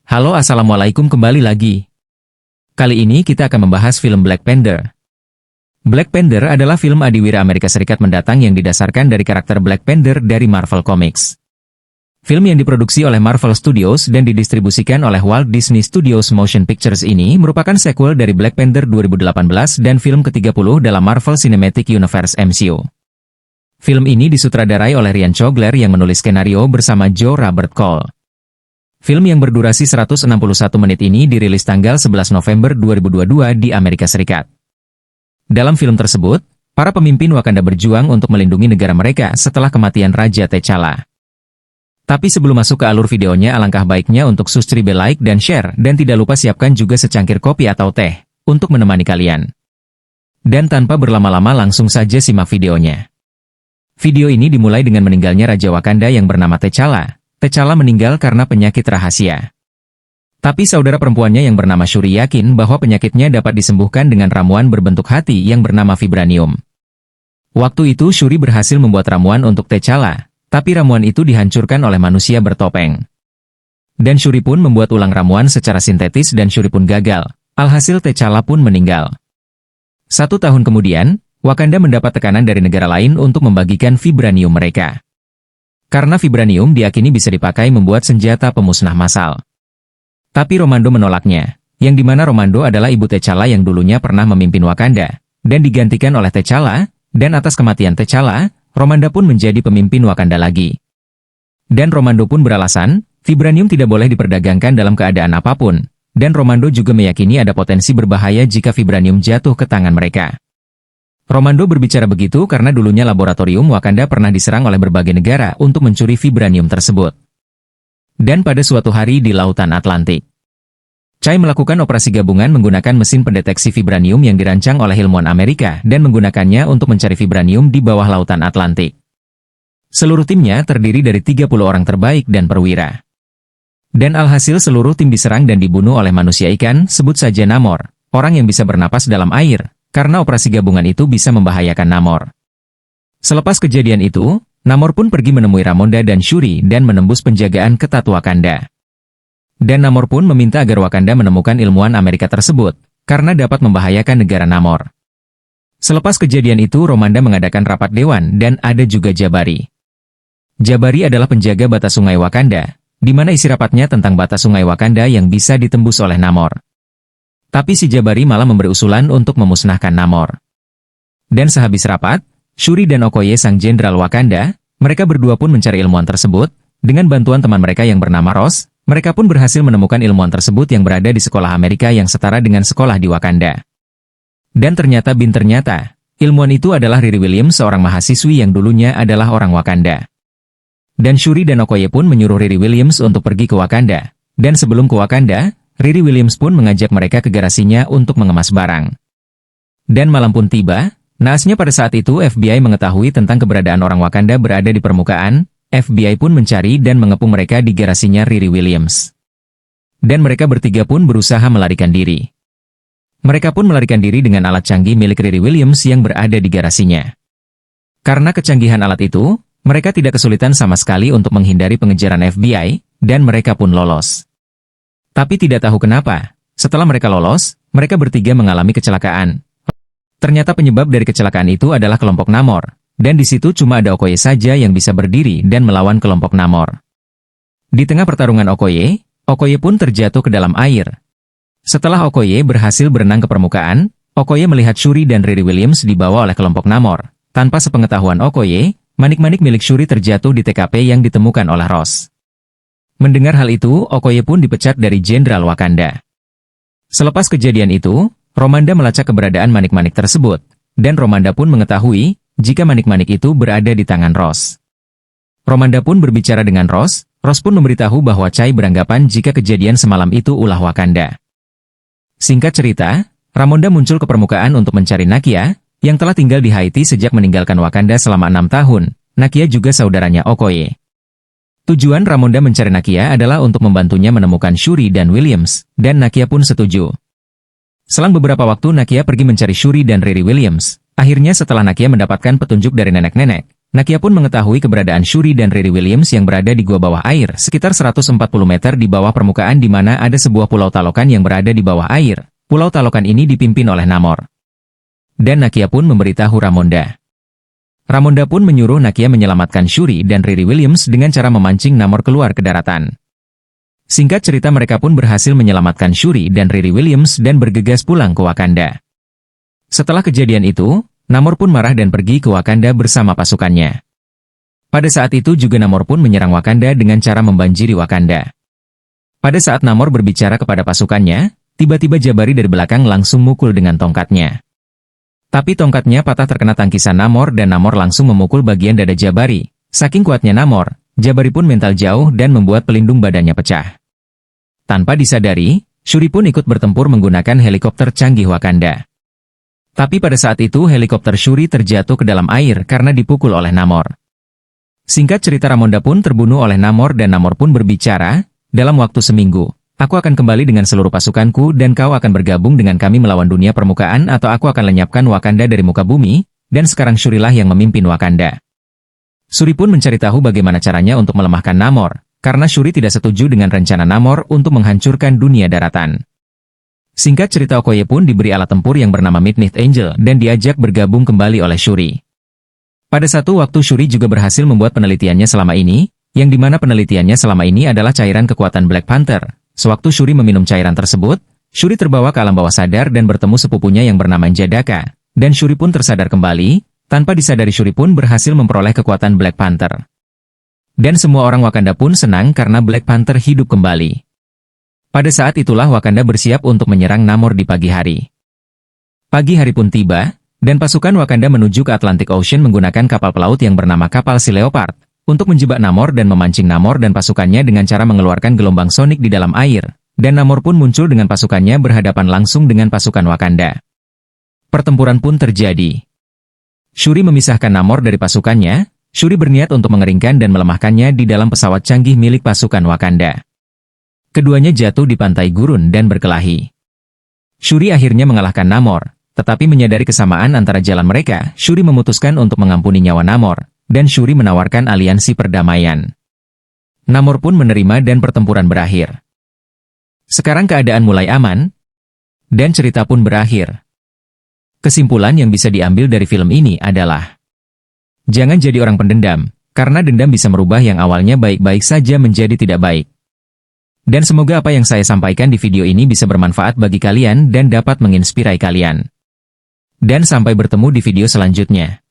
Halo, assalamualaikum, kembali lagi. Kali ini kita akan membahas film Black Panther. Black Panther adalah film adiwira Amerika Serikat mendatang yang didasarkan dari karakter Black Panther dari Marvel Comics. Film yang diproduksi oleh Marvel Studios dan didistribusikan oleh Walt Disney Studios Motion Pictures ini merupakan sequel dari Black Panther 2018 dan film ke-30 dalam Marvel Cinematic Universe MCU. Film ini disutradarai oleh Ryan Coogler yang menulis skenario bersama Joe Robert Cole. Film yang berdurasi 161 menit ini dirilis tanggal 11 November 2022 di Amerika Serikat. Dalam film tersebut, para pemimpin Wakanda berjuang untuk melindungi negara mereka setelah kematian Raja T'Challa. Tapi sebelum masuk ke alur videonya, alangkah baiknya untuk subscribe, like, dan share, dan tidak lupa siapkan juga secangkir kopi atau teh untuk menemani kalian. Dan tanpa berlama-lama langsung saja simak videonya. Video ini dimulai dengan meninggalnya Raja Wakanda yang bernama T'Challa. T'Challa meninggal karena penyakit rahasia. Tapi saudara perempuannya yang bernama Shuri yakin bahwa penyakitnya dapat disembuhkan dengan ramuan berbentuk hati yang bernama vibranium. Waktu itu Shuri berhasil membuat ramuan untuk T'Challa, tapi ramuan itu dihancurkan oleh manusia bertopeng. Dan Shuri pun membuat ulang ramuan secara sintetis dan Shuri pun gagal. Alhasil T'Challa pun meninggal. 1 tahun kemudian, Wakanda mendapat tekanan dari negara lain untuk membagikan vibranium mereka. Karena vibranium diyakini bisa dipakai membuat senjata pemusnah massal. Tapi Romando menolaknya, yang dimana Romando adalah ibu T'Challa yang dulunya pernah memimpin Wakanda, dan digantikan oleh T'Challa, dan atas kematian T'Challa, Romando pun menjadi pemimpin Wakanda lagi. Dan Romando pun beralasan, vibranium tidak boleh diperdagangkan dalam keadaan apapun, dan Romando juga meyakini ada potensi berbahaya jika vibranium jatuh ke tangan mereka. Romando berbicara begitu karena dulunya laboratorium Wakanda pernah diserang oleh berbagai negara untuk mencuri vibranium tersebut. Dan pada suatu hari di Lautan Atlantik, Chai melakukan operasi gabungan menggunakan mesin pendeteksi vibranium yang dirancang oleh ilmuwan Amerika dan menggunakannya untuk mencari vibranium di bawah Lautan Atlantik. Seluruh timnya terdiri dari 30 orang terbaik dan perwira. Dan alhasil seluruh tim diserang dan dibunuh oleh manusia ikan, sebut saja Namor, orang yang bisa bernapas dalam air. Karena operasi gabungan itu bisa membahayakan Namor. Selepas kejadian itu, Namor pun pergi menemui Ramonda dan Shuri dan menembus penjagaan ketat Wakanda. Dan Namor pun meminta agar Wakanda menemukan ilmuwan Amerika tersebut, karena dapat membahayakan negara Namor. Selepas kejadian itu, Ramonda mengadakan rapat dewan dan ada juga Jabari. Jabari adalah penjaga batas sungai Wakanda, di mana isi rapatnya tentang batas sungai Wakanda yang bisa ditembus oleh Namor. Tapi si Jabari malah memberi usulan untuk memusnahkan Namor. Dan sehabis rapat, Shuri dan Okoye sang jenderal Wakanda, mereka berdua pun mencari ilmuwan tersebut, dengan bantuan teman mereka yang bernama Ross, mereka pun berhasil menemukan ilmuwan tersebut yang berada di sekolah Amerika yang setara dengan sekolah di Wakanda. Dan ternyata ilmuwan itu adalah Riri Williams, seorang mahasiswi yang dulunya adalah orang Wakanda. Dan Shuri dan Okoye pun menyuruh Riri Williams untuk pergi ke Wakanda, dan sebelum ke Wakanda, Riri Williams pun mengajak mereka ke garasinya untuk mengemas barang. Dan malam pun tiba, naasnya pada saat itu FBI mengetahui tentang keberadaan orang Wakanda berada di permukaan, FBI pun mencari dan mengepung mereka di garasinya Riri Williams. Dan mereka bertiga pun berusaha melarikan diri. Mereka pun melarikan diri dengan alat canggih milik Riri Williams yang berada di garasinya. Karena kecanggihan alat itu, mereka tidak kesulitan sama sekali untuk menghindari pengejaran FBI, dan mereka pun lolos. Tapi tidak tahu kenapa, setelah mereka lolos, mereka bertiga mengalami kecelakaan. Ternyata penyebab dari kecelakaan itu adalah kelompok Namor, dan di situ cuma ada Okoye saja yang bisa berdiri dan melawan kelompok Namor. Di tengah pertarungan Okoye pun terjatuh ke dalam air. Setelah Okoye berhasil berenang ke permukaan, Okoye melihat Shuri dan Riri Williams dibawa oleh kelompok Namor. Tanpa sepengetahuan Okoye, manik-manik milik Shuri terjatuh di TKP yang ditemukan oleh Ross. Mendengar hal itu, Okoye pun dipecat dari jenderal Wakanda. Selepas kejadian itu, Ramonda melacak keberadaan manik-manik tersebut, dan Ramonda pun mengetahui jika manik-manik itu berada di tangan Ross. Ramonda pun berbicara dengan Ross pun memberitahu bahwa Chai beranggapan jika kejadian semalam itu ulah Wakanda. Singkat cerita, Ramonda muncul ke permukaan untuk mencari Nakia, yang telah tinggal di Haiti sejak meninggalkan Wakanda selama 6 tahun. Nakia juga saudaranya Okoye. Tujuan Ramonda mencari Nakia adalah untuk membantunya menemukan Shuri dan Williams, dan Nakia pun setuju. Selang beberapa waktu Nakia pergi mencari Shuri dan Riri Williams. Akhirnya setelah Nakia mendapatkan petunjuk dari nenek-nenek, Nakia pun mengetahui keberadaan Shuri dan Riri Williams yang berada di gua bawah air, sekitar 140 meter di bawah permukaan di mana ada sebuah pulau talokan yang berada di bawah air. Pulau talokan ini dipimpin oleh Namor. Dan Nakia pun memberitahu Ramonda. Ramonda pun menyuruh Nakia menyelamatkan Shuri dan Riri Williams dengan cara memancing Namor keluar ke daratan. Singkat cerita mereka pun berhasil menyelamatkan Shuri dan Riri Williams dan bergegas pulang ke Wakanda. Setelah kejadian itu, Namor pun marah dan pergi ke Wakanda bersama pasukannya. Pada saat itu juga Namor pun menyerang Wakanda dengan cara membanjiri Wakanda. Pada saat Namor berbicara kepada pasukannya, tiba-tiba Jabari dari belakang langsung mukul dengan tongkatnya. Tapi tongkatnya patah terkena tangkisan Namor dan Namor langsung memukul bagian dada Jabari. Saking kuatnya Namor, Jabari pun mental jauh dan membuat pelindung badannya pecah. Tanpa disadari, Shuri pun ikut bertempur menggunakan helikopter canggih Wakanda. Tapi pada saat itu helikopter Shuri terjatuh ke dalam air karena dipukul oleh Namor. Singkat cerita Ramonda pun terbunuh oleh Namor dan Namor pun berbicara, dalam waktu seminggu, aku akan kembali dengan seluruh pasukanku dan kau akan bergabung dengan kami melawan dunia permukaan atau aku akan lenyapkan Wakanda dari muka bumi, dan sekarang Shurilah yang memimpin Wakanda. Shuri pun mencari tahu bagaimana caranya untuk melemahkan Namor, karena Shuri tidak setuju dengan rencana Namor untuk menghancurkan dunia daratan. Singkat cerita Okoye pun diberi alat tempur yang bernama Midnight Angel dan diajak bergabung kembali oleh Shuri. Pada satu waktu Shuri juga berhasil membuat penelitiannya selama ini, yang dimana penelitiannya selama ini adalah cairan kekuatan Black Panther. Sewaktu Shuri meminum cairan tersebut, Shuri terbawa ke alam bawah sadar dan bertemu sepupunya yang bernama Njadaka, dan Shuri pun tersadar kembali, tanpa disadari Shuri pun berhasil memperoleh kekuatan Black Panther. Dan semua orang Wakanda pun senang karena Black Panther hidup kembali. Pada saat itulah Wakanda bersiap untuk menyerang Namor di pagi hari. Pagi hari pun tiba, dan pasukan Wakanda menuju ke Atlantic Ocean menggunakan kapal pelaut yang bernama kapal si Leopard, untuk menjebak Namor dan memancing Namor dan pasukannya dengan cara mengeluarkan gelombang sonik di dalam air, dan Namor pun muncul dengan pasukannya berhadapan langsung dengan pasukan Wakanda. Pertempuran pun terjadi. Shuri memisahkan Namor dari pasukannya, Shuri berniat untuk mengeringkan dan melemahkannya di dalam pesawat canggih milik pasukan Wakanda. Keduanya jatuh di pantai gurun dan berkelahi. Shuri akhirnya mengalahkan Namor, tetapi menyadari kesamaan antara jalan mereka, Shuri memutuskan untuk mengampuni nyawa Namor, dan Shuri menawarkan aliansi perdamaian. Namor pun menerima dan pertempuran berakhir. Sekarang keadaan mulai aman, dan cerita pun berakhir. Kesimpulan yang bisa diambil dari film ini adalah, jangan jadi orang pendendam, karena dendam bisa merubah yang awalnya baik-baik saja menjadi tidak baik. Dan semoga apa yang saya sampaikan di video ini bisa bermanfaat bagi kalian dan dapat menginspirasi kalian. Dan sampai bertemu di video selanjutnya.